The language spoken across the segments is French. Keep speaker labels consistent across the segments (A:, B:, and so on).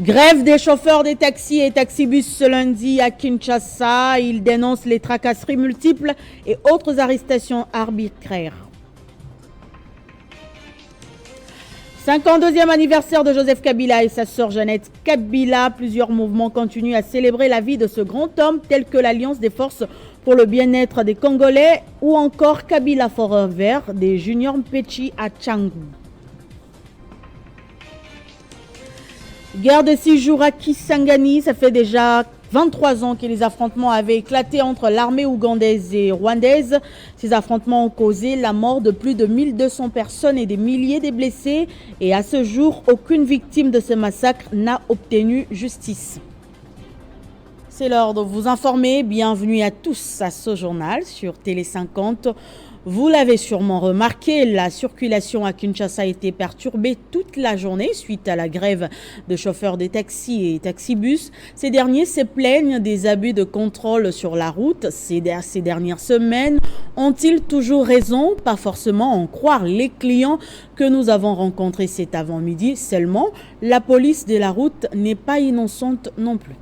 A: Grève des chauffeurs des taxis et taxibus ce lundi à Kinshasa. Ils dénoncent les tracasseries multiples et autres arrestations arbitraires. 52e anniversaire de Joseph Kabila et sa sœur Jeannette Kabila. Plusieurs mouvements continuent à célébrer la vie de ce grand homme, tels que l'Alliance des forces pour le bien-être des Congolais ou encore Kabila Forever des Junior Mpechi à Tchangou. Guerre de 6 jours à Kisangani, ça fait déjà 23 ans que les affrontements avaient éclaté entre l'armée ougandaise et rwandaise. Ces affrontements ont causé la mort de plus de 1200 personnes et des milliers de blessés. Et à ce jour, aucune victime de ce massacre n'a obtenu justice. C'est l'heure de vous informer. Bienvenue à tous à ce journal sur Télé 50. Vous l'avez sûrement remarqué, la circulation à Kinshasa a été perturbée toute la journée suite à la grève de chauffeurs des taxis et taxibus. Ces derniers se plaignent des abus de contrôle sur la route. Ces dernières semaines, ont-ils toujours raison? Pas forcément en croire les clients que nous avons rencontrés cet avant-midi. Seulement, la police de la route n'est pas innocente non plus.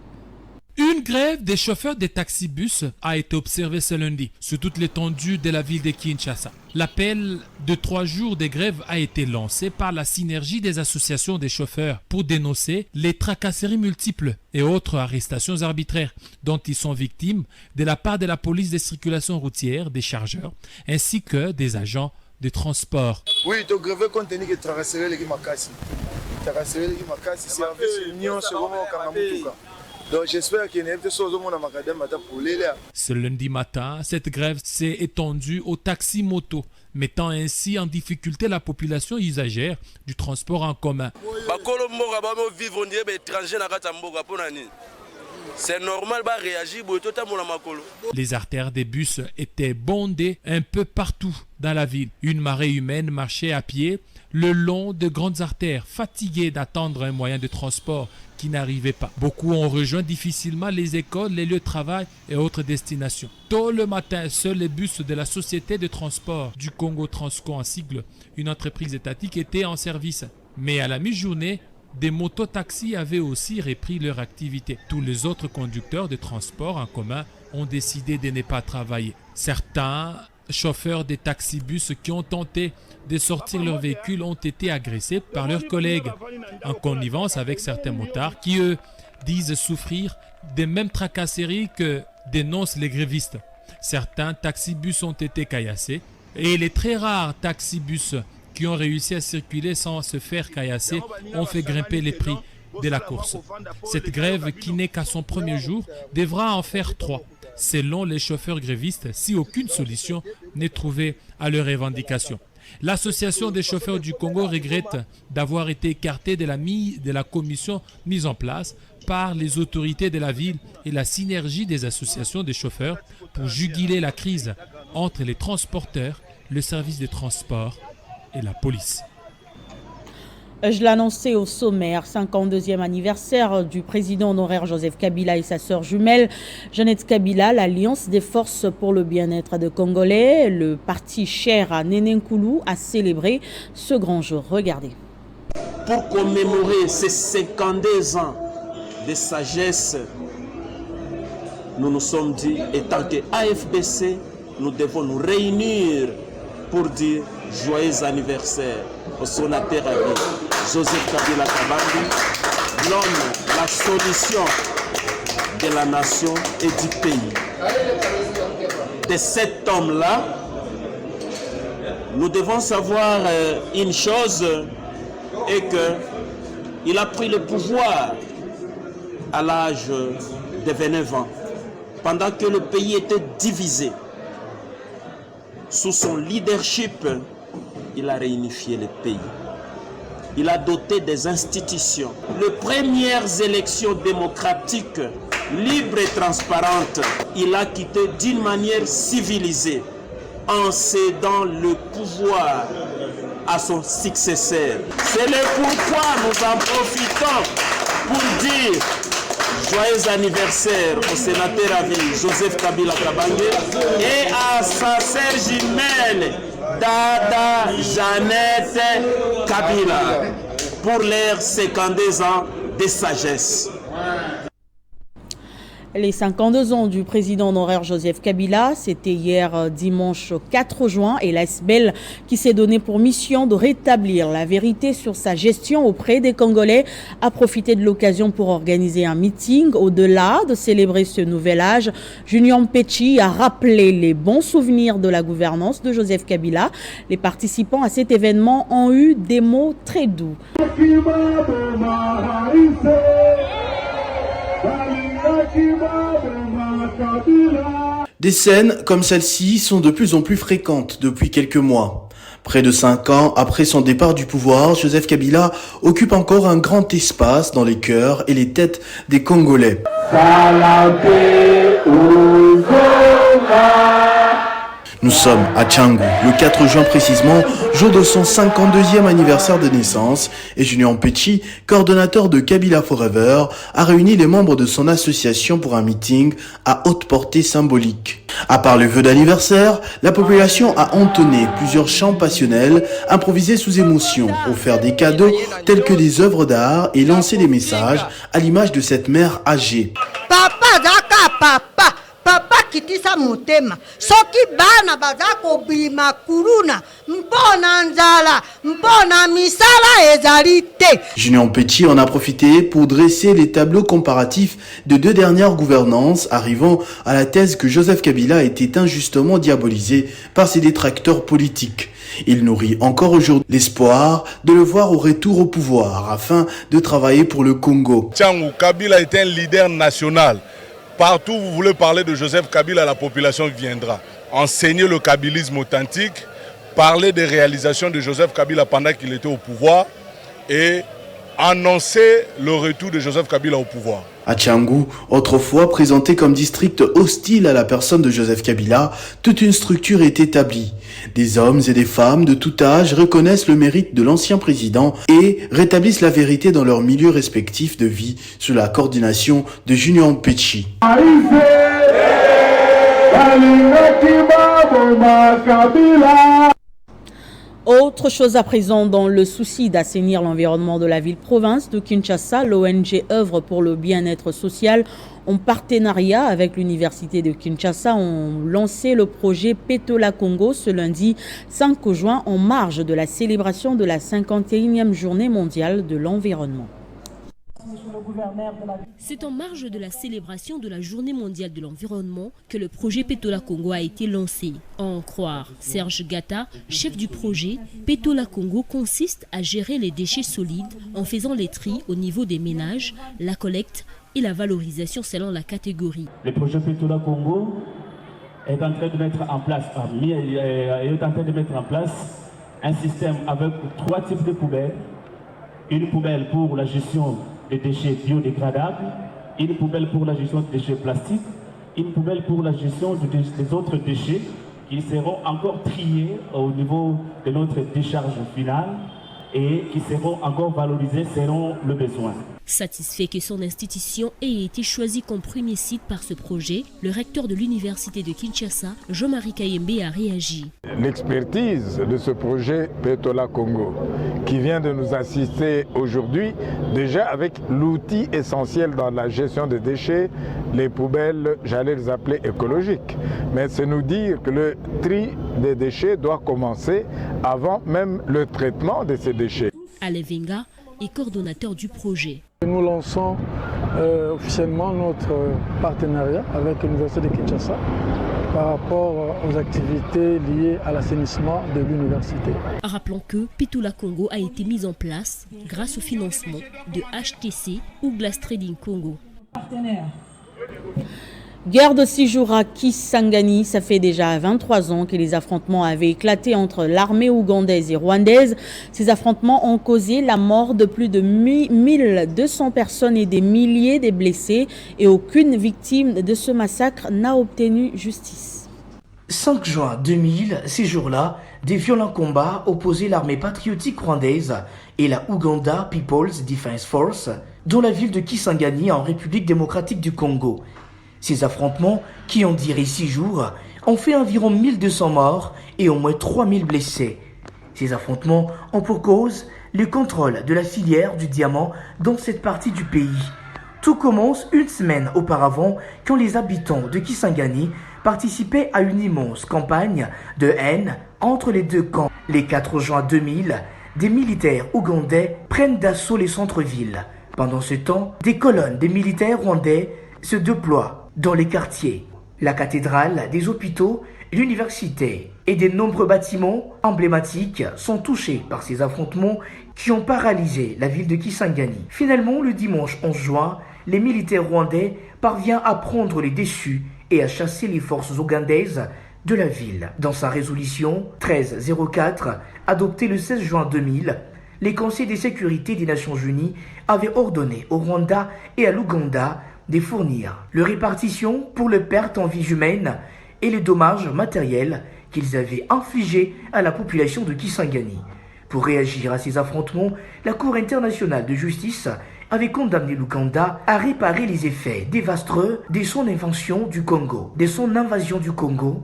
B: Une grève des chauffeurs des taxibus a été observée ce lundi sur toute l'étendue de la ville de Kinshasa. L'appel de 3 jours de grève a été lancé par la synergie des associations des chauffeurs pour dénoncer les tracasseries multiples et autres arrestations arbitraires dont ils sont victimes de la part de la police de circulation routière, des chargeurs, ainsi que des agents de transport.
C: Oui, tu as grévé compte tenu que tracasseries les Makassi. Tracasseries les Makassi, c'est avec l'union sur Kamamutuka. Donc j'espère qu'il y a des choses au monde à Macadam pour les là.
B: Ce lundi matin, cette grève s'est étendue aux taxis-motos, mettant ainsi en difficulté la population usagère du transport en commun.
D: C'est normal de réagir.
B: Les artères des bus étaient bondées un peu partout dans la ville. Une marée humaine marchait à pied le long de grandes artères, fatigués d'attendre un moyen de transport qui n'arrivait pas. Beaucoup ont rejoint difficilement les écoles, les lieux de travail et autres destinations. Tôt le matin, seuls les bus de la Société de transport du Congo Transco en sigle, une entreprise étatique, étaient en service. Mais à la mi-journée, des mototaxis avaient aussi repris leur activité. Tous les autres conducteurs de transport en commun ont décidé de ne pas travailler. Certains chauffeurs des taxibus qui ont tenté de sortir leur véhicule ont été agressés par leurs collègues, en connivence avec certains motards qui, eux, disent souffrir des mêmes tracasseries que dénoncent les grévistes. Certains taxibus ont été caillassés et les très rares taxibus qui ont réussi à circuler sans se faire caillasser ont fait grimper les prix de la course. Cette grève, qui n'est qu'à son premier jour, devra en faire 3, selon les chauffeurs grévistes, si aucune solution n'est trouvée à leurs revendications. L'association des chauffeurs du Congo regrette d'avoir été écartée de la commission mise en place par les autorités de la ville et la synergie des associations des chauffeurs pour juguler la crise entre les transporteurs, le service de transport et la police.
A: Je l'annonçais au sommaire, 52e anniversaire du président honoraire Joseph Kabila et sa sœur jumelle Jeannette Kabila. L'Alliance des forces pour le bien-être des Congolais, le parti cher à Néné Nkoulou, a célébré ce grand jour. Regardez.
E: Pour commémorer ces 52 ans de sagesse, nous nous sommes dit, étant que AFBC, nous devons nous réunir pour dire joyeux anniversaire au sénateur à vie, Joseph Kabila Kabange, l'homme, la solution de la nation et du pays. De cet homme-là, nous devons savoir une chose, et qu'il a pris le pouvoir à l'âge de 29 ans, pendant que le pays était divisé. Sous son leadership, il a réunifié le pays. Il a doté des institutions. Les premières élections démocratiques, libres et transparentes, il a quitté d'une manière civilisée, en cédant le pouvoir à son successeur. C'est le pourquoi nous en profitons pour dire joyeux anniversaire au sénateur à vie Joseph Kabila Kabange et à sa sœur jumelle Dada Jeannette Kabila pour leurs 52 ans de sagesse.
A: Les 52 ans du président honoraire Joseph Kabila, c'était hier dimanche 4 juin et l'ASBEL qui s'est donné pour mission de rétablir la vérité sur sa gestion auprès des Congolais a profité de l'occasion pour organiser un meeting. Au-delà de célébrer ce nouvel âge, Junior Mpetshi a rappelé les bons souvenirs de la gouvernance de Joseph Kabila. Les participants à cet événement ont eu des mots très doux.
F: Des scènes comme celle-ci sont de plus en plus fréquentes depuis quelques mois. Près de 5 ans après son départ du pouvoir, Joseph Kabila occupe encore un grand espace dans les cœurs et les têtes des Congolais. Nous sommes à Tchangou, le 4 juin précisément, jour de son 52e anniversaire de naissance, et Junior Mpetshi, coordonnateur de Kabila Forever, a réuni les membres de son association pour un meeting à haute portée symbolique. À part le vœu d'anniversaire, la population a entonné plusieurs chants passionnels, improvisés sous émotion, offert des cadeaux tels que des œuvres d'art et lancé des messages à l'image de cette mère âgée.
G: Papa, Zaka, papa. Papa kitisa motema soki bana bazako bima kuruna mpona nzala mpona misala ezalite.
F: Junior Mpetshi en a profité pour dresser les tableaux comparatifs de 2 dernières gouvernances, arrivant à la thèse que Joseph Kabila était injustement diabolisé par ses détracteurs politiques. Il nourrit encore aujourd'hui l'espoir de le voir au retour au pouvoir afin de travailler pour le Congo.
H: Tchangou, Kabila est un leader national. Partout où vous voulez parler de Joseph Kabila, la population viendra. Enseigner le kabylisme authentique, parler des réalisations de Joseph Kabila pendant qu'il était au pouvoir et annoncer le retour de Joseph Kabila au pouvoir.
F: À Tchangou, autrefois présenté comme district hostile à la personne de Joseph Kabila, toute une structure est établie. Des hommes et des femmes de tout âge reconnaissent le mérite de l'ancien président et rétablissent la vérité dans leurs milieux respectifs de vie sous la coordination de Junior Mpetshi.
A: Autre chose à présent, dans le souci d'assainir l'environnement de la ville-province de Kinshasa, l'ONG œuvre pour le bien-être social en partenariat avec l'université de Kinshasa ont lancé le projet Petola Congo ce lundi 5 juin en marge de la célébration de la 51e journée mondiale de l'environnement.
I: C'est en marge de la célébration de la Journée mondiale de l'environnement que le projet Petola Congo a été lancé. À en croire Serge Gata, chef du projet, Petola Congo consiste à gérer les déchets solides en faisant les tris au niveau des ménages, la collecte et la valorisation selon la catégorie.
J: Le projet Petola Congo est en train de mettre en place, un système avec 3 types de poubelles. Une poubelle pour la gestion des déchets biodégradables, une poubelle pour la gestion des déchets plastiques, une poubelle pour la gestion des autres déchets qui seront encore triés au niveau de notre décharge finale et qui seront encore valorisés selon le besoin.
I: Satisfait que son institution ait été choisie comme premier site par ce projet, le recteur de l'université de Kinshasa, Jean-Marie Kayembe, a réagi.
K: L'expertise de ce projet Petola Congo, qui vient de nous assister aujourd'hui, déjà avec l'outil essentiel dans la gestion des déchets, les poubelles, j'allais les appeler écologiques. Mais c'est nous dire que le tri des déchets doit commencer avant même le traitement de ces déchets.
I: Alain Venga est coordonnateur du projet.
L: Nous lançons officiellement notre partenariat avec l'Université de Kinshasa par rapport aux activités liées à l'assainissement de l'université.
I: Rappelons que Petola Congo a été mise en place grâce au financement de HTC ou Glass Trading Congo.
A: Guerre de 6 jours à Kisangani, ça fait déjà 23 ans que les affrontements avaient éclaté entre l'armée ougandaise et rwandaise. Ces affrontements ont causé la mort de plus de 1200 personnes et des milliers de blessés et aucune victime de ce massacre n'a obtenu justice.
M: 5 juin 2000, ces jours-là, des violents combats opposaient l'armée patriotique rwandaise et la Uganda People's Defense Force dans la ville de Kisangani en République démocratique du Congo. Ces affrontements, qui ont duré 6 jours, ont fait environ 1200 morts et au moins 3000 blessés. Ces affrontements ont pour cause le contrôle de la filière du diamant dans cette partie du pays. Tout commence une semaine auparavant quand les habitants de Kisangani participaient à une immense campagne de haine entre les deux camps. Le 4 juin 2000, des militaires ougandais prennent d'assaut les centres-villes. Pendant ce temps, des colonnes de militaires rwandais se déploient dans les quartiers. La cathédrale, des hôpitaux, l'université et de nombreux bâtiments emblématiques sont touchés par ces affrontements qui ont paralysé la ville de Kisangani. Finalement, le dimanche 11 juin, les militaires rwandais parviennent à prendre les déçus et à chasser les forces ougandaises de la ville. Dans sa résolution 1304, adoptée le 16 juin 2000, les conseils de sécurité des Nations Unies avaient ordonné au Rwanda et à l'Ouganda de fournir leur répartition pour les pertes en vie humaine et les dommages matériels qu'ils avaient infligés à la population de Kisangani. Pour réagir à ces affrontements, la Cour internationale de justice avait condamné l'Ouganda à réparer les effets dévastateurs de son invasion du Congo,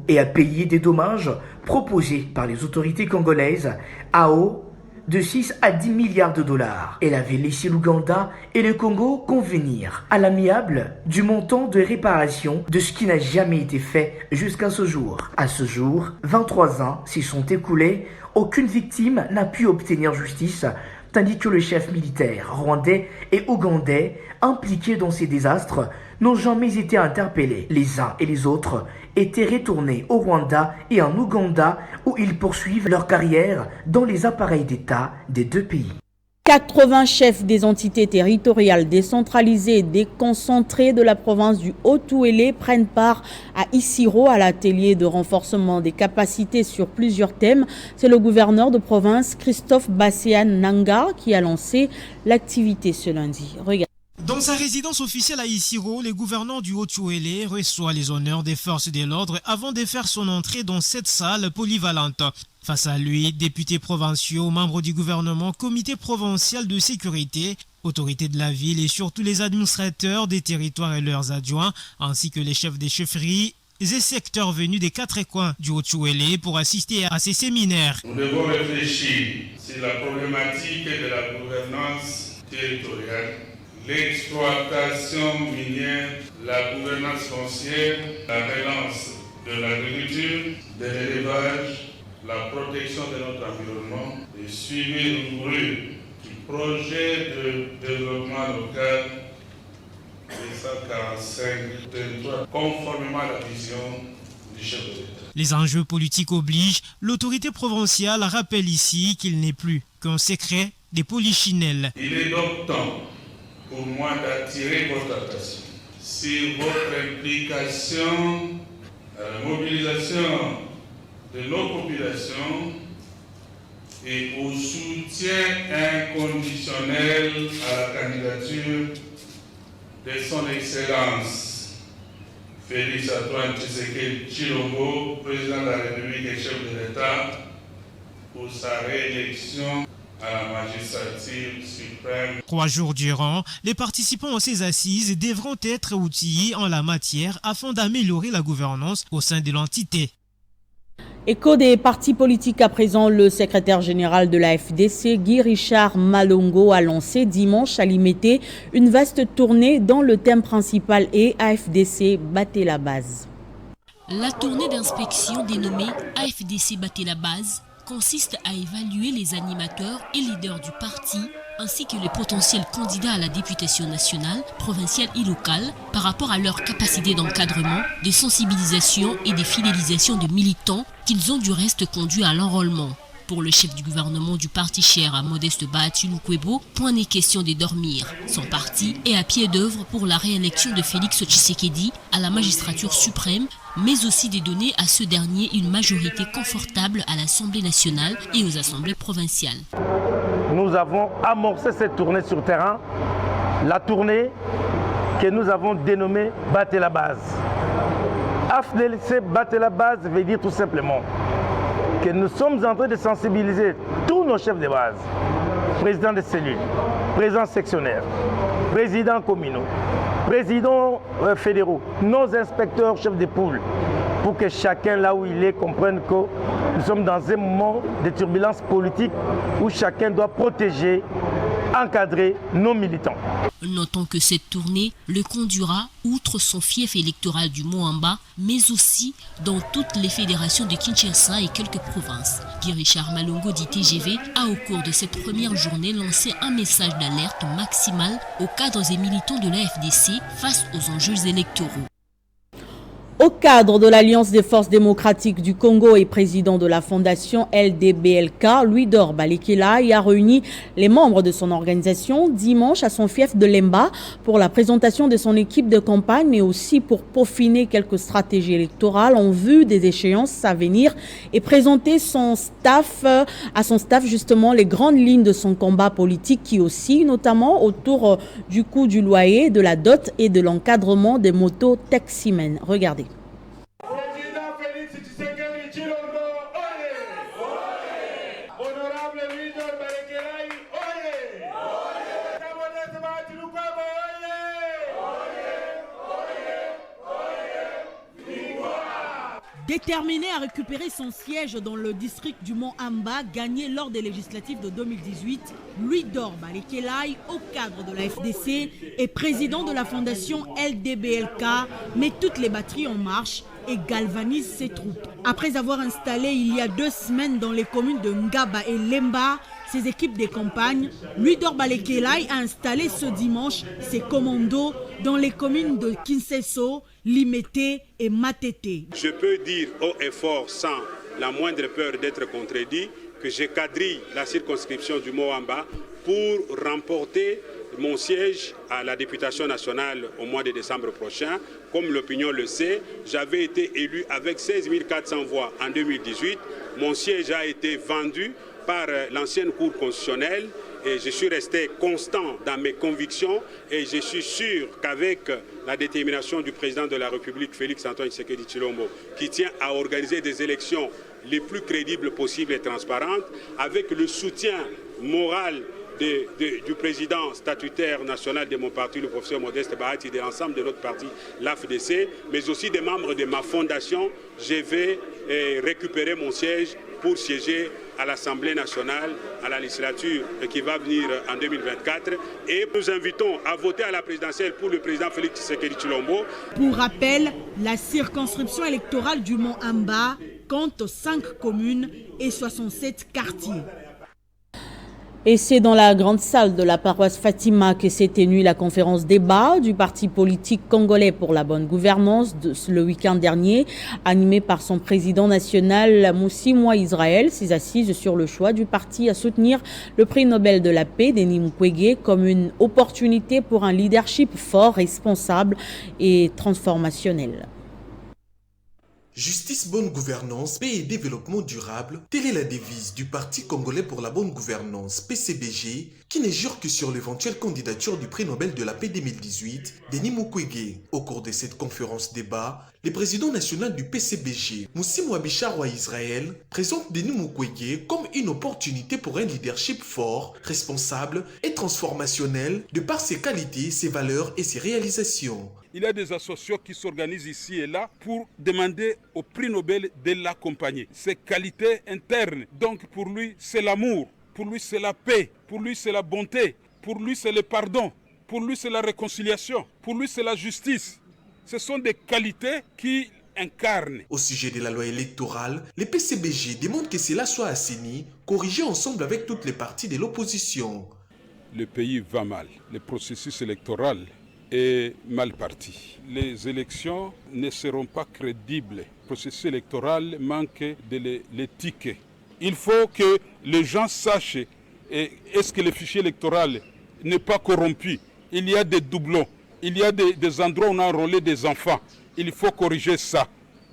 M: et à payer des dommages proposés par les autorités congolaises à hauteur de 6 à 10 milliards de dollars. Elle avait laissé l'Ouganda et le Congo convenir à l'amiable du montant de réparation de ce qui n'a jamais été fait jusqu'à ce jour. À ce jour, 23 ans s'y sont écoulés, aucune victime n'a pu obtenir justice, tandis que le chef militaire rwandais et ougandais impliqués dans ces désastres n'ont jamais été interpellés. Les uns et les autres étaient retournés au Rwanda et en Ouganda où ils poursuivent leur carrière dans les appareils d'État des deux pays.
A: 80 chefs des entités territoriales décentralisées et déconcentrées de la province du Haut-Ouélé prennent part à Isiro à l'atelier de renforcement des capacités sur plusieurs thèmes. C'est le gouverneur de province Christophe Bassian Nanga qui a lancé l'activité ce lundi. Regardez.
N: Dans sa résidence officielle à Isiro, le gouverneur du Haut-Ouélé reçoit les honneurs des forces de l'ordre avant de faire son entrée dans cette salle polyvalente. Face à lui, députés provinciaux, membres du gouvernement, comité provincial de sécurité, autorités de la ville et surtout les administrateurs des territoires et leurs adjoints, ainsi que les chefs des chefferies et secteurs venus des 4 coins du Haut-Ouélé pour assister à ces séminaires.
O: Nous devons réfléchir sur la problématique de la gouvernance territoriale, l'exploitation minière, la gouvernance foncière, la relance de l'agriculture, de l'élevage, la protection de notre environnement, le suivi rigoureux du projet de développement local 245 territoires, conformément à la vision du chef de l'État.
N: Les enjeux politiques obligent, l'autorité provinciale rappelle ici qu'il n'est plus qu'un secret des polichinelles.
O: Il est donc temps pour moi d'attirer votre attention sur votre implication à la mobilisation de nos populations et au soutien inconditionnel à la candidature de son Excellence Félix Antoine Tshisekedi Tshilombo, président de la République et chef de l'État, pour sa réélection à la magistrature suprême.
N: 3 jours durant, les participants à ces assises devront être outillés en la matière afin d'améliorer la gouvernance au sein de l'entité.
A: Écho des partis politiques à présent, le secrétaire général de la FDC, Guy Richard Malongo, a lancé dimanche à Limete une vaste tournée dont le thème principal est AFDC battez la base.
I: La tournée d'inspection dénommée AFDC battez la base consiste à évaluer les animateurs et leaders du parti ainsi que les potentiels candidats à la députation nationale, provinciale et locale par rapport à leur capacité d'encadrement, de sensibilisation et de fidélisation de militants qu'ils ont du reste conduit à l'enrôlement. Pour le chef du gouvernement du parti cher à Modeste Bahati Lukwebo, point n'est question de dormir. Son parti est à pied d'œuvre pour la réélection de Félix Tshisekedi à la magistrature suprême, mais aussi de donner à ce dernier une majorité confortable à l'Assemblée nationale et aux assemblées provinciales.
P: Nous avons amorcé cette tournée sur terrain, la tournée que nous avons dénommée « Battez la base ». AFDC Battez la base veut dire tout simplement que nous sommes en train de sensibiliser tous nos chefs de base, présidents de cellules, présidents sectionnaires, présidents communaux, présidents fédéraux, nos inspecteurs chefs de poule, pour que chacun, là où il est, comprenne que nous sommes dans un moment de turbulence politique où chacun doit protéger, encadrer nos militants.
I: Notons que cette tournée le conduira outre son fief électoral du Moamba, mais aussi dans toutes les fédérations de Kinshasa et quelques provinces. Guy Richard Malongo dit TGV a au cours de cette première journée lancé un message d'alerte maximale aux cadres et militants de la FDC face aux enjeux électoraux.
A: Au cadre de l'Alliance des forces démocratiques du Congo et président de la fondation LDBLK, Louis-Dor Balekelai a réuni les membres de son organisation dimanche à son fief de Lemba pour la présentation de son équipe de campagne, mais aussi pour peaufiner quelques stratégies électorales en vue des échéances à venir et présenter à son staff justement les grandes lignes de son combat politique qui oscille notamment autour du coût du loyer, de la dot et de l'encadrement des motos taximens. Regardez. Déterminé à récupérer son siège dans le district du Mont-Amba, gagné lors des législatives de 2018, Louis-Dor Balekelai, au cadre de la FDC et président de la fondation LDBLK, met toutes les batteries en marche et galvanise ses troupes. Après avoir installé il y a 2 semaines dans les communes de Ngaba et Lemba ses équipes de campagne, Louis-Dor Balekelai a installé ce dimanche ses commandos dans les communes de Kinseso, Limete et Matete.
Q: Je peux dire haut et fort, sans la moindre peur d'être contredit, que j'ai quadrillé la circonscription du Moamba pour remporter mon siège à la députation nationale au mois de décembre prochain. Comme l'opinion le sait, j'avais été élu avec 16 400 voix en 2018. Mon siège a été vendu par l'ancienne Cour constitutionnelle et je suis resté constant dans mes convictions et je suis sûr qu'avec la détermination du président de la République, Félix Antoine Tshisekedi Tshilombo, qui tient à organiser des élections les plus crédibles possibles et transparentes, avec le soutien moral du président statutaire national de mon parti, le professeur Modeste Bahati, et de l'ensemble de notre parti, l'AFDC, mais aussi des membres de ma fondation, je vais récupérer mon siège pour siéger à l'Assemblée nationale, à la législature qui va venir en 2024. Et nous invitons à voter à la présidentielle pour le président Félix Tshisekedi Tshilombo.
A: Pour rappel, la circonscription électorale du Mont-Amba compte 5 communes et 67 quartiers. Et c'est dans la grande salle de la paroisse Fatima que s'est tenue la conférence débat du parti politique congolais pour la bonne gouvernance le week-end dernier, animée par son président national Moussimwa Israël, s'est assise sur le choix du parti à soutenir le prix Nobel de la paix Denis Mukwege comme une opportunité pour un leadership fort, responsable et transformationnel.
F: Justice, bonne gouvernance, paix et développement durable, telle est la devise du Parti congolais pour la bonne gouvernance, PCBG, qui ne jure que sur l'éventuelle candidature du prix Nobel de la paix 2018, Denis Mukwege. Au cours de cette conférence débat, le président national du PCBG, Moussimwa Israël, présente Denis Mukwege comme une opportunité pour un leadership fort, responsable et transformationnel de par ses qualités, ses valeurs et ses réalisations.
O: Il y a des associations qui s'organisent ici et là pour demander au prix Nobel de l'accompagner. Ses qualités internes, donc pour lui c'est l'amour, pour lui c'est la paix, pour lui c'est la bonté, pour lui c'est le pardon, pour lui c'est la réconciliation, pour lui c'est la justice. Ce sont des qualités qui incarnent.
F: Au sujet de la loi électorale, le PCBG demande que cela soit assaini, corrigé ensemble avec toutes les parties de l'opposition.
O: Le pays va mal, le processus électoral est mal parti. Les élections ne seront pas crédibles. Le processus électoral manque de l'éthique. Il faut que les gens sachent est-ce que le fichier électoral n'est pas corrompu. Il y a des doublons. Il y a des endroits où on a enrôlé des enfants. Il faut corriger ça.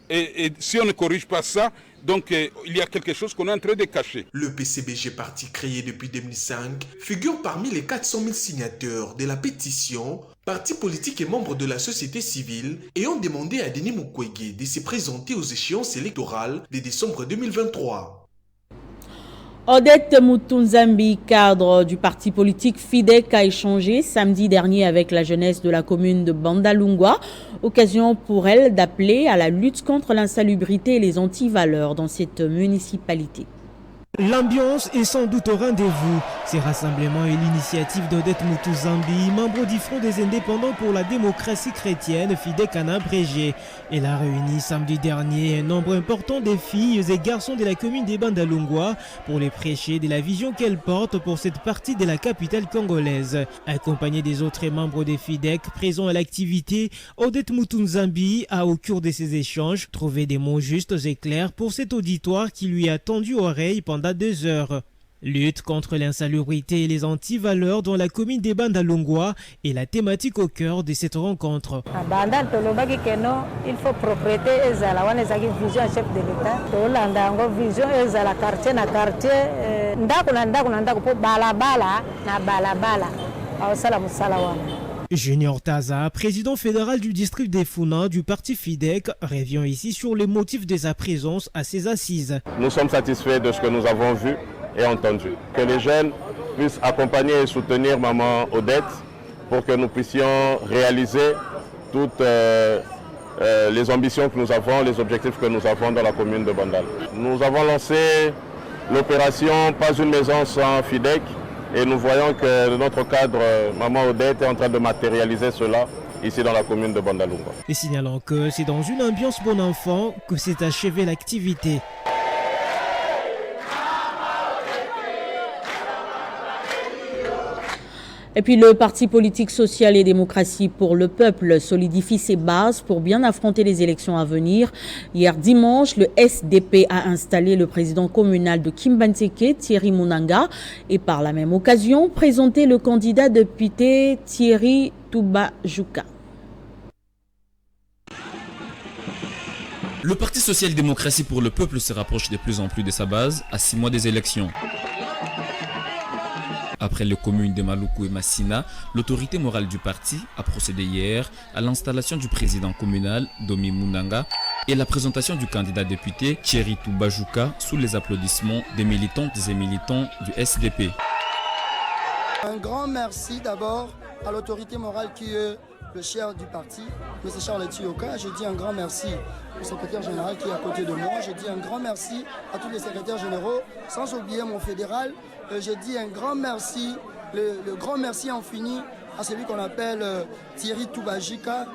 O: Et si on ne corrige pas ça, donc il y a quelque chose qu'on est en train de cacher.
F: Le PCBG, parti créé depuis 2005, figure parmi les 400 000 signataires de la pétition, partis politiques et membres de la société civile ayant demandé à Denis Mukwege de se présenter aux échéances électorales de décembre 2023.
A: Odette Mutunzambi, cadre du parti politique FIDEC, a échangé samedi dernier avec la jeunesse de la commune de Bandalungwa, occasion pour elle d'appeler à la lutte contre l'insalubrité et les antivaleurs dans cette municipalité.
N: L'ambiance est sans doute au rendez-vous. Ces rassemblements et l'initiative d'Odette Mutunzambi, membre du Front des indépendants pour la démocratie chrétienne, FIDEC en abrégé. Elle a réuni samedi dernier un nombre important de filles et garçons de la commune des Bandalungwa pour les prêcher de la vision qu'elle porte pour cette partie de la capitale congolaise. Accompagnée des autres membres des FIDEC présents à l'activité, Odette Mutunzambi a, au cours de ces échanges, trouvé des mots justes et clairs pour cet auditoire qui lui a tendu oreille pendant 2 heures. Lutte contre l'insalubrité et les antivaleurs dans la commune des Bandalungwa est la thématique au cœur de cette rencontre.
R: Il faut propriété et vision chef de l'État. Vision et quartier na quartier.
N: Junior Taza, président fédéral du district des Founa du parti FIDEC, revient ici sur les motifs de sa présence à ces assises.
S: Nous sommes satisfaits de ce que nous avons vu et entendu. Que les jeunes puissent accompagner et soutenir maman Odette pour que nous puissions réaliser toutes les ambitions que nous avons, les objectifs que nous avons dans la commune de Bandal. Nous avons lancé l'opération Pas une maison sans FIDEC. Et nous voyons que notre cadre, maman Odette, est en train de matérialiser cela ici dans la commune de Bandalungwa.
N: Et signalant que c'est dans une ambiance bon enfant que s'est achevée l'activité.
A: Et puis le Parti politique social et démocratie pour le peuple solidifie ses bases pour bien affronter les élections à venir. Hier dimanche, le SDP a installé le président communal de Kimbantseke, Thierry Munanga, et par la même occasion présenté le candidat député Thierry Tubajuka.
T: Le Parti social et démocratie pour le peuple se rapproche de plus en plus de sa base à 6 mois des élections. Après les communes de Maluku et Massina, l'autorité morale du parti a procédé hier à l'installation du président communal, Domi Munanga, et la présentation du candidat député, Thierry Tubajuka, sous les applaudissements des militantes et militants du SDP.
U: Un grand merci d'abord à l'autorité morale qui est le chef du parti, M. Charles Tioka. Je dis un grand merci au secrétaire général qui est à côté de moi. Je dis un grand merci à tous les secrétaires généraux, sans oublier mon fédéral. Je dis un grand merci, le grand merci infini à celui qu'on appelle Thierry Tubajuka,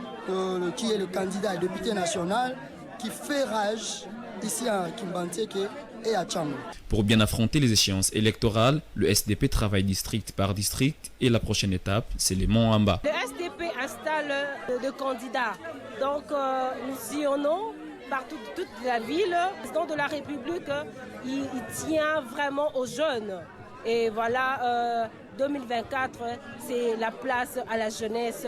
U: qui est le candidat et député national, qui fait rage ici à Kimbantseke et à Tchango.
T: Pour bien affronter les échéances électorales, le SDP travaille district par district et la prochaine étape, c'est les Monts-en-Bas.
V: Le SDP installe de candidats. Donc nous sillonnons partout, toute la ville. Le président de la République, il tient vraiment aux jeunes. Et voilà, 2024, c'est la place à la jeunesse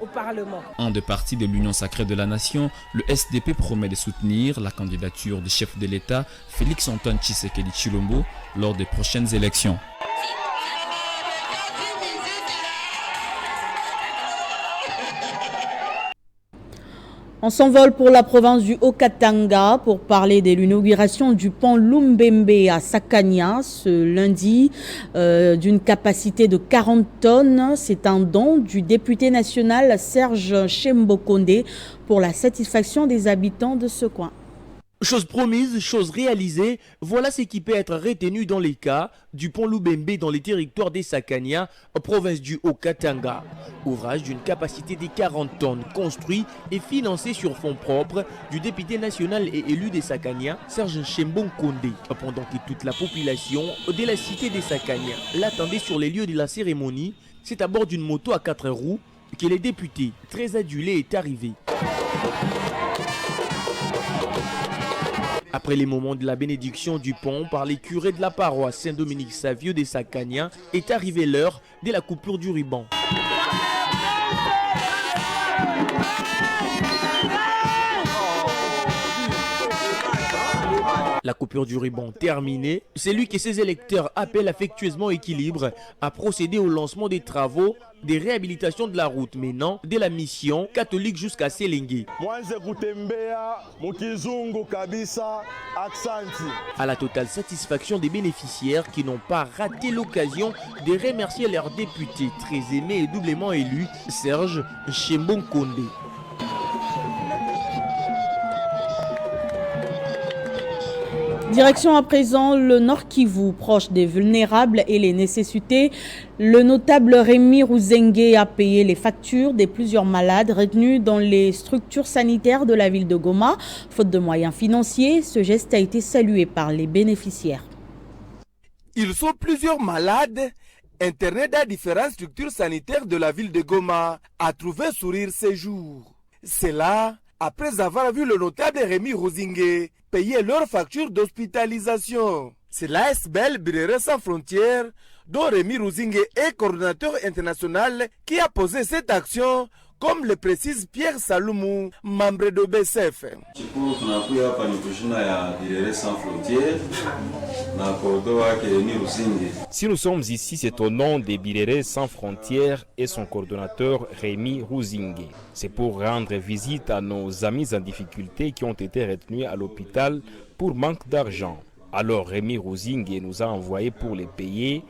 V: au Parlement.
T: En deux parties de l'Union sacrée de la nation, le SDP promet de soutenir la candidature du chef de l'État, Félix-Antoine Tshisekedi Tshilombo, lors des prochaines élections.
A: On s'envole pour la province du Haut-Katanga pour parler de l'inauguration du pont Lumbembe à Sakania ce lundi d'une capacité de 40 tonnes. C'est un don du député national Serge Chembokonde pour la satisfaction des habitants de ce coin.
W: Chose promise, chose réalisée, voilà ce qui peut être retenu dans les cas du pont Lumbembe dans les territoires des Sakania, province du Haut-Katanga. Ouvrage d'une capacité de 40 tonnes, construit et financé sur fonds propres du député national et élu des Sakania, Serge Chembokonde. Pendant que toute la population de la cité des Sakania l'attendait sur les lieux de la cérémonie, c'est à bord d'une moto à 4 roues que le député, très adulé, est arrivé. Après les moments de la bénédiction du pont par les curés de la paroisse Saint-Dominique Savieux des Sakania, est arrivée l'heure de la coupure du ruban. La coupure du ruban terminée, c'est lui que ses électeurs appellent affectueusement Équilibre à procéder au lancement des travaux des réhabilitations de la route menant de la mission catholique jusqu'à Selengue. À la totale satisfaction des bénéficiaires qui n'ont pas raté l'occasion de remercier leur député très aimé et doublement élu, Serge Chembon-Kondé.
A: Direction à présent le Nord Kivu, proche des vulnérables et les nécessités. Le notable Rémi Ruzengue a payé les factures de plusieurs malades retenus dans les structures sanitaires de la ville de Goma. Faute de moyens financiers, ce geste a été salué par les bénéficiaires.
B: Ils sont plusieurs malades internés dans différentes structures sanitaires de la ville de Goma à trouver sourire ces jours. C'est là, après avoir vu le notable Rémi Ruzengue payer leurs factures d'hospitalisation. C'est l'ASBL Birere Sans Frontières, dont Rémi Ruzengue est coordonnateur international, qui a posé cette action, comme le précise Pierre Saloumou, membre de BSF.
C: Si nous sommes ici, c'est au nom des Birere Sans Frontières et son coordonnateur Rémi Ruzengue. C'est pour rendre visite à nos amis en difficulté qui ont été retenus à l'hôpital pour manque d'argent. Alors Rémi Ruzengue nous a envoyé pour les payer.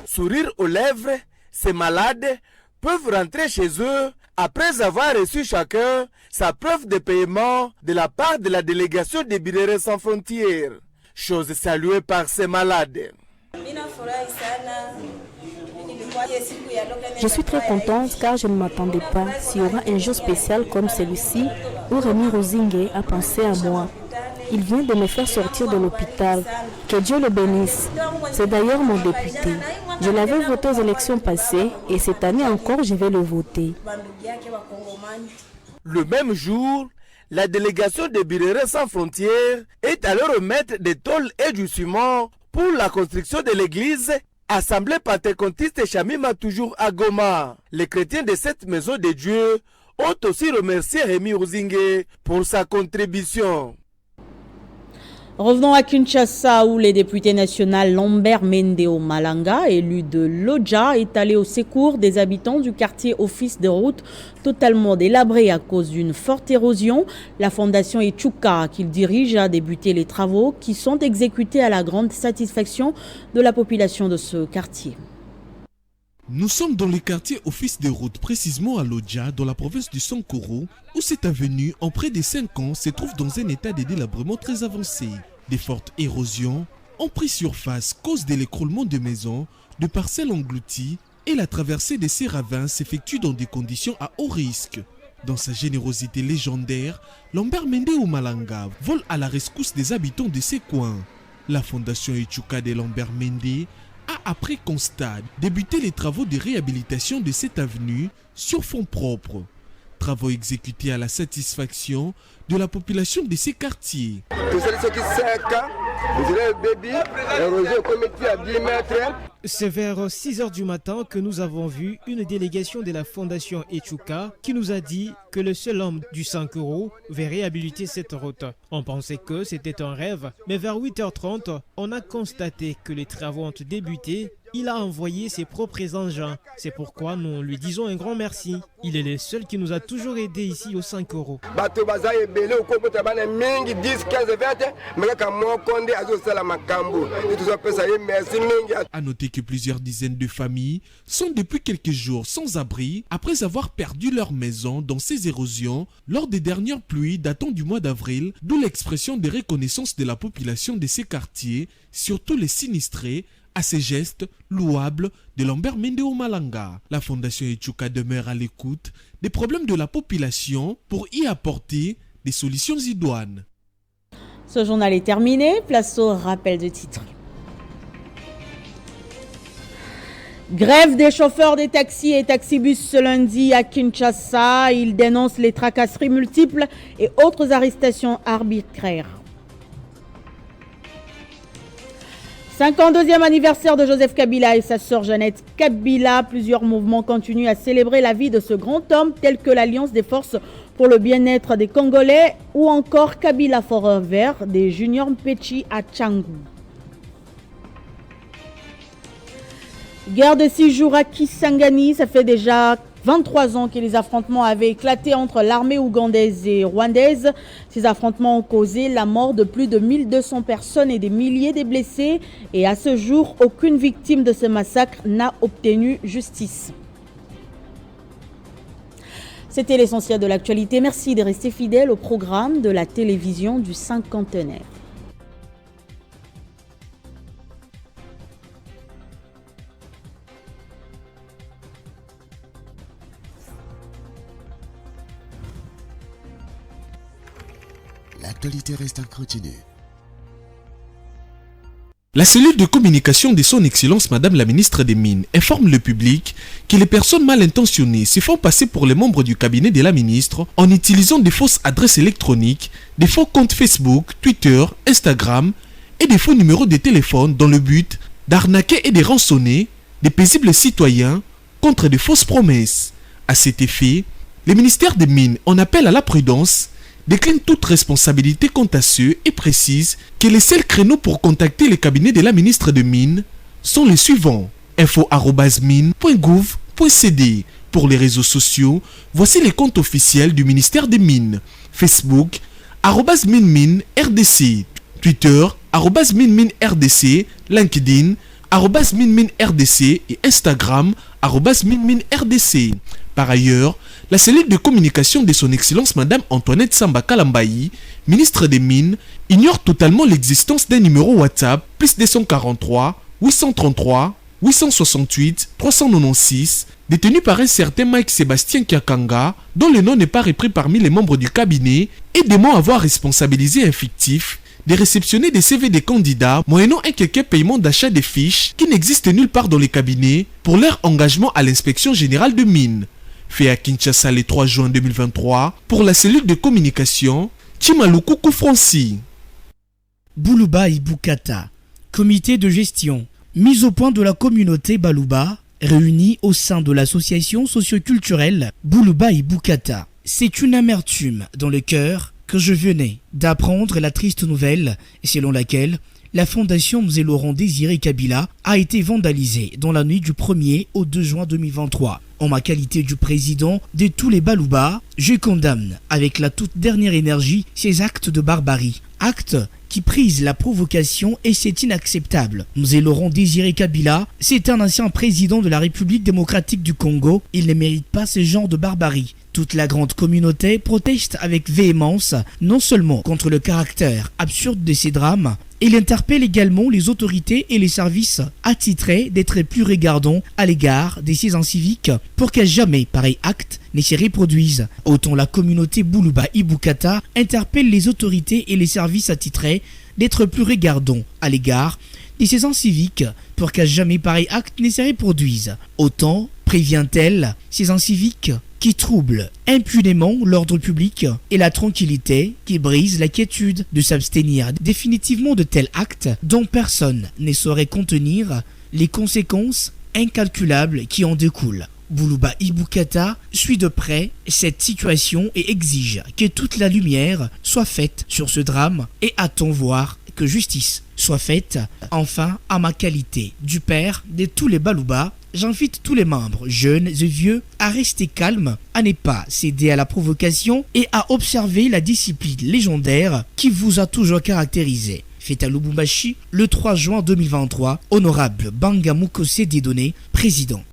B: Sourire aux lèvres, ces malades peuvent rentrer chez eux après avoir reçu chacun sa preuve de paiement de la part de la délégation des Birere Sans Frontières. Chose saluée par ces malades.
D: Je suis très contente car je ne m'attendais pas s'il y aura un jour spécial comme celui-ci où Rémi Ruzengue a pensé à moi. Il vient de me faire sortir de l'hôpital. Que Dieu le bénisse. C'est d'ailleurs mon député. Je l'avais voté aux élections passées et cette année encore je vais le voter.
B: Le même jour, la délégation des Birere Sans Frontières est allée remettre des tôles et du ciment pour la construction de l'église Assemblée pentecôtiste Chamima toujours à Goma. Les chrétiens de cette maison de Dieu ont aussi remercié Rémi Ruzengue pour sa contribution.
A: Revenons à Kinshasa où les députés nationaux Lambert Mendeo Malanga, élu de Lodja, est allé au secours des habitants du quartier Office de route totalement délabré à cause d'une forte érosion. La fondation Echuka qu'il dirige a débuté les travaux qui sont exécutés à la grande satisfaction de la population de ce quartier.
X: Nous sommes dans le quartier Office de route, précisément à Lodja, dans la province du Sankoro, où cette avenue, en près de 5 ans, se trouve dans un état de délabrement très avancé. Des fortes érosions ont pris surface cause de l'écroulement de maisons, de parcelles englouties, et la traversée de ces ravins s'effectue dans des conditions à haut risque. Dans sa générosité légendaire, Lambert Mendeo Malanga vole à la rescousse des habitants de ces coins. La fondation Echuka de Lambert Mende a, après constat, débuté les travaux de réhabilitation de cette avenue sur fonds propres. Travaux exécutés à la satisfaction de la population de ces quartiers.
N: C'est vers 6 h du matin que nous avons vu une délégation de la fondation Echuka qui nous a dit que le seul homme du Sankoro va réhabiliter cette route. On pensait que c'était un rêve, mais vers 8 h 30, on a constaté que les travaux ont débuté. Il a envoyé ses propres engins. C'est pourquoi nous lui disons un grand merci. Il est le seul qui nous a toujours aidés ici au Sankoro.
X: A noter que plusieurs dizaines de familles sont depuis quelques jours sans abri après avoir perdu leur maison dans ces érosions lors des dernières pluies datant du mois d'avril, d'où l'expression de reconnaissance de la population de ces quartiers, surtout les sinistrés, à ces gestes louables de Lambert Mendeo Malanga. La fondation Echuka demeure à l'écoute des problèmes de la population pour y apporter des solutions idoines.
A: Ce journal est terminé, place au rappel de titres. Grève des chauffeurs des taxis et taxibus ce lundi à Kinshasa. Ils dénoncent les tracasseries multiples et autres arrestations arbitraires. 52e anniversaire de Joseph Kabila et sa sœur Jeannette Kabila. Plusieurs mouvements continuent à célébrer la vie de ce grand homme, tels que l'Alliance des forces pour le bien-être des Congolais ou encore Kabila Forever des Junior Mpechi à Tchangou. Guerre de 6 jours à Kisangani, ça fait déjà 23 ans que les affrontements avaient éclaté entre l'armée ougandaise et rwandaise. Ces affrontements ont causé la mort de plus de 1200 personnes et des milliers de blessés. Et à ce jour, aucune victime de ce massacre n'a obtenu justice. C'était l'essentiel de l'actualité. Merci de rester fidèle au programme de la télévision du cinquantenaire.
E: L'actualité reste continue.
X: La cellule de communication de son Excellence Madame la Ministre des Mines informe le public que les personnes mal intentionnées se font passer pour les membres du cabinet de la ministre en utilisant des fausses adresses électroniques, des faux comptes Facebook, Twitter, Instagram et des faux numéros de téléphone dans le but d'arnaquer et de rançonner des paisibles citoyens contre de fausses promesses. À cet effet, le ministère des Mines en appelle à la prudence, décline toute responsabilité quant à ceux et précise que les seuls créneaux pour contacter le cabinet de la ministre des Mines sont les suivants: info@mines.gouv.cd. Pour les réseaux sociaux, voici les comptes officiels du ministère des Mines: Facebook @MineMineRDC, Twitter @MineMineRDC, LinkedIn @MineMineRDC et Instagram @MineMineRDC. Par ailleurs, la cellule de communication de son Excellence Madame Antoinette Samba Kalambayi, ministre des Mines, ignore totalement l'existence d'un numéro WhatsApp +243 833 868 396 détenu par un certain Mike Sébastien Kiakanga, dont le nom n'est pas repris parmi les membres du cabinet, et dément avoir responsabilisé un fictif de réceptionner des CV des candidats moyennant un quelques paiement d'achat des fiches qui n'existent nulle part dans les cabinets pour leur engagement à l'inspection générale de mines. Fait à Kinshasa le 3 juin 2023 pour la cellule de communication Chimalukuku Franci.
G: Boulouba Ibukata, comité de gestion, mise au point de la communauté Balouba, réunie au sein de l'association socioculturelle Boulouba Ibukata. C'est une amertume dans le cœur que je venais d'apprendre la triste nouvelle selon laquelle la fondation Mzé Laurent Désiré Kabila a été vandalisée dans la nuit du 1er au 2 juin 2023. En ma qualité du président de tous les Balouba, je condamne avec la toute dernière énergie ces actes de barbarie. Actes qui prisent la provocation et c'est inacceptable. Mzé Laurent Désiré Kabila, c'est un ancien président de la République démocratique du Congo. Il ne mérite pas ce genre de barbarie. Toute la grande communauté proteste avec véhémence, non seulement contre le caractère absurde de ces drames, il interpelle également les autorités et les services attitrés d'être plus regardants à l'égard des ces inciviques pour qu'à jamais pareil acte ne se reproduise. Autant la communauté Boulouba Ibukata interpelle les autorités et les services attitrés d'être plus regardants à l'égard de ces inciviques pour qu'à jamais pareil acte ne se reproduise. Autant prévient-elle ces inciviques qui troublent impunément l'ordre public et la tranquillité, qui brisent la quiétude, de s'abstenir définitivement de tels actes dont personne ne saurait contenir les conséquences incalculables qui en découlent. Boulouba Ibukata suit de près cette situation et exige que toute la lumière soit faite sur ce drame et attend voir que justice soit faite. Enfin, à ma qualité du père de tous les Balouba, j'invite tous les membres, jeunes et vieux, à rester calmes, à ne pas céder à la provocation et à observer la discipline légendaire qui vous a toujours caractérisé. Fait à Lubumbashi le 3 juin 2023, honorable Bangamukose Dieudonné, président.